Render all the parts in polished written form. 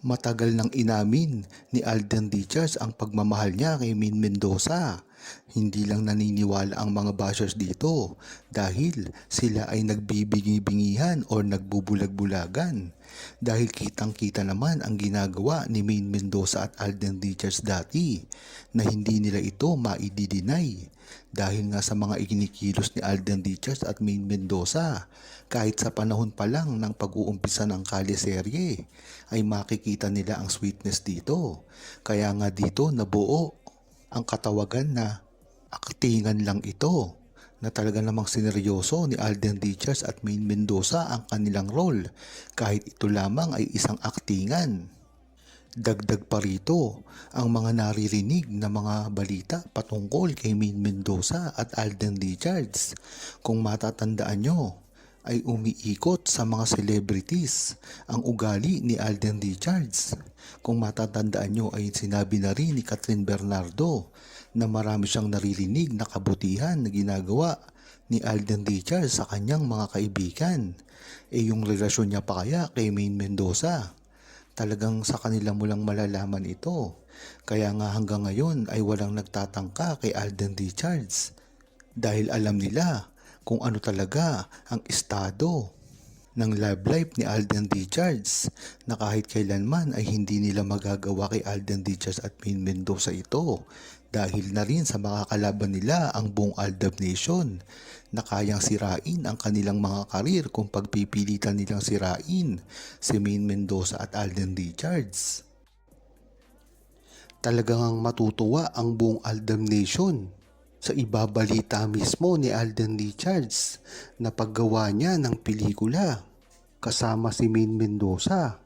Matagal nang inamin ni Alden Richards ang pagmamahal niya kay Maine Mendoza. Hindi lang naniniwala ang mga bashers dito dahil sila ay nagbibingi-bingihan o nagbubulag-bulagan. Dahil kitang-kita naman ang ginagawa ni Maine Mendoza at Alden Richards dati na hindi nila ito maididinay. Dahil nga sa mga ikinikilos ni Alden Richards at Maine Mendoza, kahit sa panahon pa lang ng pag-uumpisa ng Kali-serye ay makikita nila ang sweetness dito. Kaya nga dito nabuo ang katawagan na aktingan lang ito, na talaga namang sineryoso ni Alden Richards at Maine Mendoza ang kanilang role kahit ito lamang ay isang aktingan. Dagdag pa rito ang mga naririnig na mga balita patungkol kay Maine Mendoza at Alden Richards. Kung matatandaan nyo, ay umiikot sa mga celebrities ang ugali ni Alden Richards. Kung matatandaan nyo ay sinabi na rin ni Catherine Bernardo na marami siyang naririnig na kabutihan na ginagawa ni Alden Richards sa kanyang mga kaibigan. Yung relasyon niya pa kaya kay Maine Mendoza? Talagang sa kanila mo lang malalaman ito. Kaya nga hanggang ngayon ay walang nagtatangka kay Alden Richards dahil alam nila kung ano talaga ang estado ng love life ni Alden Richards, na kahit kailanman ay hindi nila magagawa kay Alden Richards at Maine Mendoza ito dahil na rin sa makakalaban nila ang buong Aldab Nation na kayang sirain ang kanilang mga karir kung pagpipilitan nilang sirain si Maine Mendoza at Alden Richards. Talagang matutuwa ang buong Aldab Nation sa ibabalita mismo ni Alden Richards na paggawa niya ng pelikula kasama si Maine Mendoza,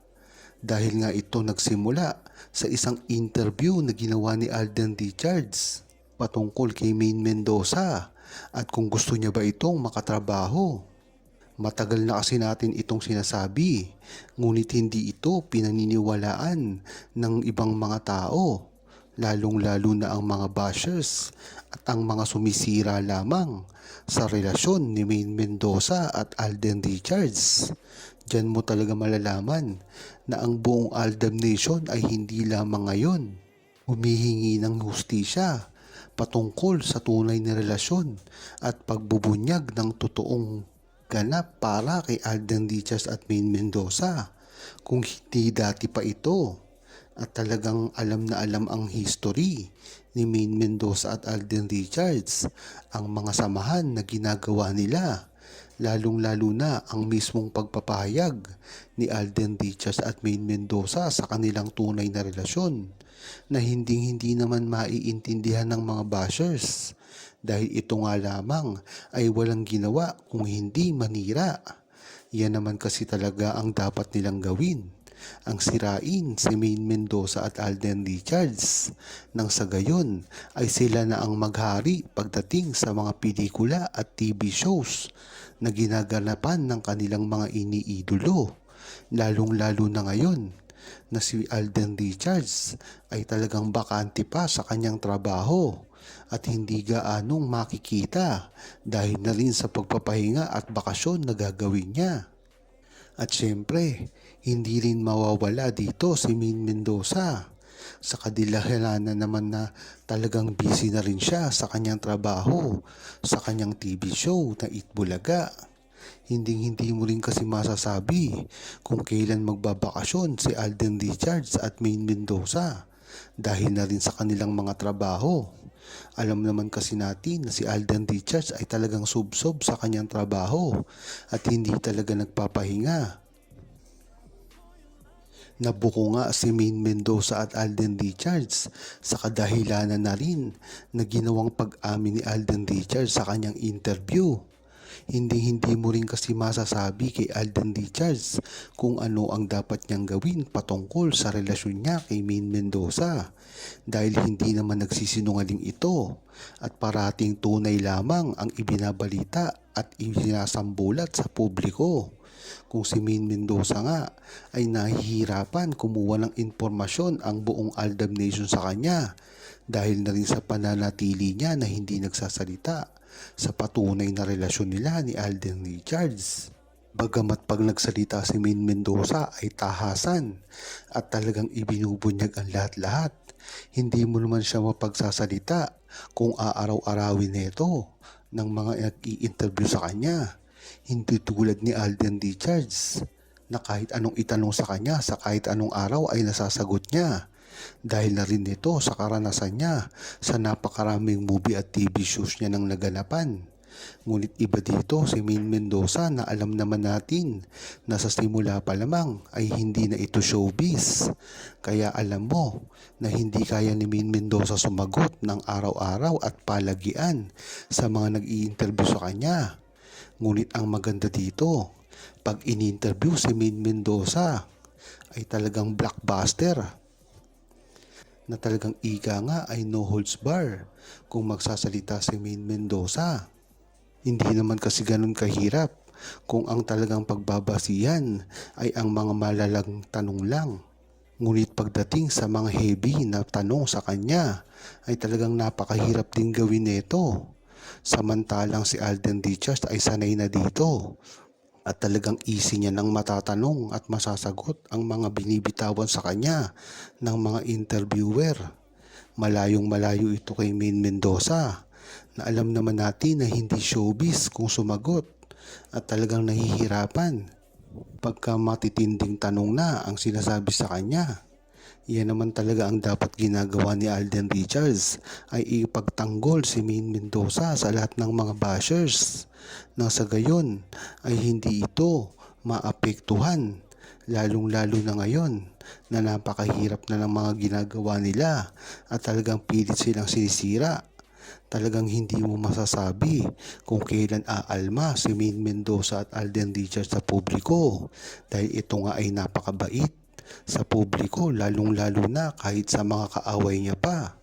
dahil nga ito nagsimula sa isang interview na ginawa ni Alden Richards patungkol kay Maine Mendoza at kung gusto niya ba itong makatrabaho. Matagal na kasi natin itong sinasabi, ngunit hindi ito pinaniniwalaan ng ibang mga tao, lalong-lalo na ang mga bashers at ang mga sumisira lamang sa relasyon ni Maine Mendoza at Alden Richards. Diyan mo talaga malalaman na ang buong Aldab Nation ay hindi lamang ngayon humihingi ng hustisya patungkol sa tunay na relasyon at pagbubunyag ng totoong ganap para kay Alden Richards at Maine Mendoza. Kung hindi dati pa ito at talagang alam na alam ang history ni Maine Mendoza at Alden Richards, ang mga samahan na ginagawa nila, lalong-lalo na ang mismong pagpapahayag ni Alden Richards at Maine Mendoza sa kanilang tunay na relasyon na hindi naman maiintindihan ng mga bashers dahil ito nga lamang ay walang ginawa kung hindi manira. Yan naman kasi talaga ang dapat nilang gawin, ang sirain si Maine Mendoza at Alden Richards nang sa gayon ay sila na ang maghari pagdating sa mga pelikula at TV shows na ginaganapan ng kanilang mga iniidolo, lalong-lalo na ngayon na si Alden Richards ay talagang bakante pa sa kanyang trabaho at hindi gaanong makikita dahil na rin sa pagpapahinga at bakasyon na gagawin niya. At syempre, hindi rin mawawala dito si Maine Mendoza sa kadilahanan naman na talagang busy na rin siya sa kanyang trabaho, sa kanyang TV show na Itbulaga. Hindi mo rin kasi masasabi kung kailan magbabakasyon si Alden Richards at Maine Mendoza dahil na rin sa kanilang mga trabaho. Alam naman kasi natin na si Alden Richards ay talagang subsob sa kanyang trabaho at hindi talaga nagpapahinga. Nabuko nga si Maine Mendoza at Alden Richards sa kadahilanan na rin na ginawang pag-amin ni Alden Richards sa kanyang interview. Hindi mo rin kasi masasabi kay Alden Richards kung ano ang dapat niyang gawin patungkol sa relasyon niya kay Maine Mendoza dahil hindi naman nagsisinungaling ito at parating tunay lamang ang ibinabalita at isinasambulat sa publiko. Kung si Maine Mendoza nga ay nahihirapan kumuha ng impormasyon ang buong Aldab Nation sa kanya dahil na rin sa pananatili niya na hindi nagsasalita sa patunay na relasyon nila ni Alden Richards. Bagamat pag nagsalita si Maine Mendoza ay tahasan at talagang ibinubunyag ang lahat-lahat, hindi mo naman siya mapagsasalita kung aaraw-arawin nito ng mga nag-i-interview sa kanya. Hindi tulad ni Alden Richards na kahit anong itanong sa kanya sa kahit anong araw ay nasasagot niya. Dahil na rin ito sa karanasan niya sa napakaraming movie at TV shows niya nang naganapan. Ngunit iba dito si Maine Mendoza na alam naman natin na sa simula pa lamang ay hindi na ito showbiz. Kaya alam mo na hindi kaya ni Maine Mendoza sumagot ng araw-araw at palagian sa mga nag-i-interview sa kanya. Ngunit ang maganda dito, pag in-interview si Maine Mendoza ay talagang blockbuster na talagang ika nga ay no holds bar kung magsasalita si Maine Mendoza. Hindi naman kasi ganun kahirap kung ang talagang pagbabasihan ay ang mga malalang tanong lang. Ngunit pagdating sa mga heavy na tanong sa kanya ay talagang napakahirap din gawin nito. Samantalang si Alden Richards ay sanay na dito at talagang easy niya nang matatanong at masasagot ang mga binibitawan sa kanya ng mga interviewer. Malayong malayo ito kay Maine Mendoza na alam naman natin na hindi showbiz kung sumagot at talagang nahihirapan pagka matitinding tanong na ang sinasabi sa kanya. Yan naman talaga ang dapat ginagawa ni Alden Richards ay ipagtanggol si Maine Mendoza sa lahat ng mga bashers nang sa gayon ay hindi ito maapektuhan lalong-lalo na ngayon na napakahirap na ng mga ginagawa nila at talagang pilit silang sinisira. Talagang hindi mo masasabi kung kailan aalma si Maine Mendoza at Alden Richards sa publiko dahil ito nga ay napakabait sa publiko lalong-lalo na kahit sa mga kaaway niya pa.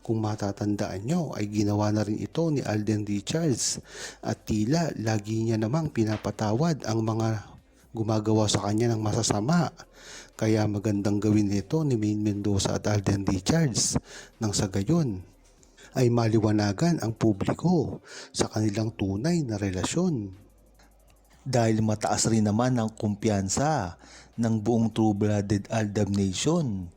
Kung matatandaan nyo ay ginawa na rin ito ni Alden Richards at tila lagi niya namang pinapatawad ang mga gumagawa sa kanya ng masasama. Kaya magandang gawin nito ni Maine Mendoza at Alden Richards nang sa gayon ay maliwanagan ang publiko sa kanilang tunay na relasyon. Dahil mataas rin naman ang kumpiyansa ng buong True-Blooded Aldab Nation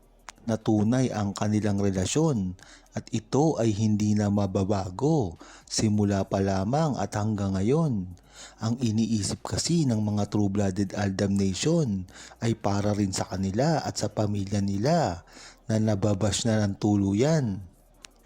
na tunay ang kanilang relasyon at ito ay hindi na mababago simula pa lamang at hanggang ngayon. Ang iniisip kasi ng mga True-Blooded Aldab Nation ay para rin sa kanila at sa pamilya nila na nababash na ng tuluyan.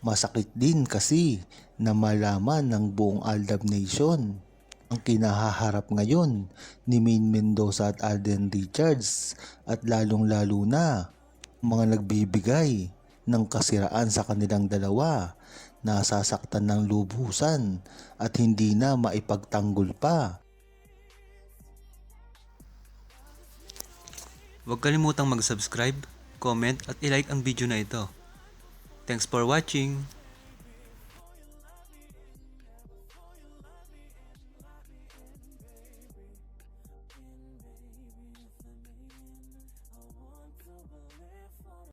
Masakit din kasi na malaman ng buong Aldab Nation ang kinahaharap ngayon ni Maine Mendoza at Alden Richards at lalong-lalo na mga nagbibigay ng kasiraan sa kanilang dalawa, nasasaktan ng lubusan at hindi na maipagtanggol pa. Huwag kalimutang mag-subscribe, comment at i-like ang video na ito. Thanks for watching!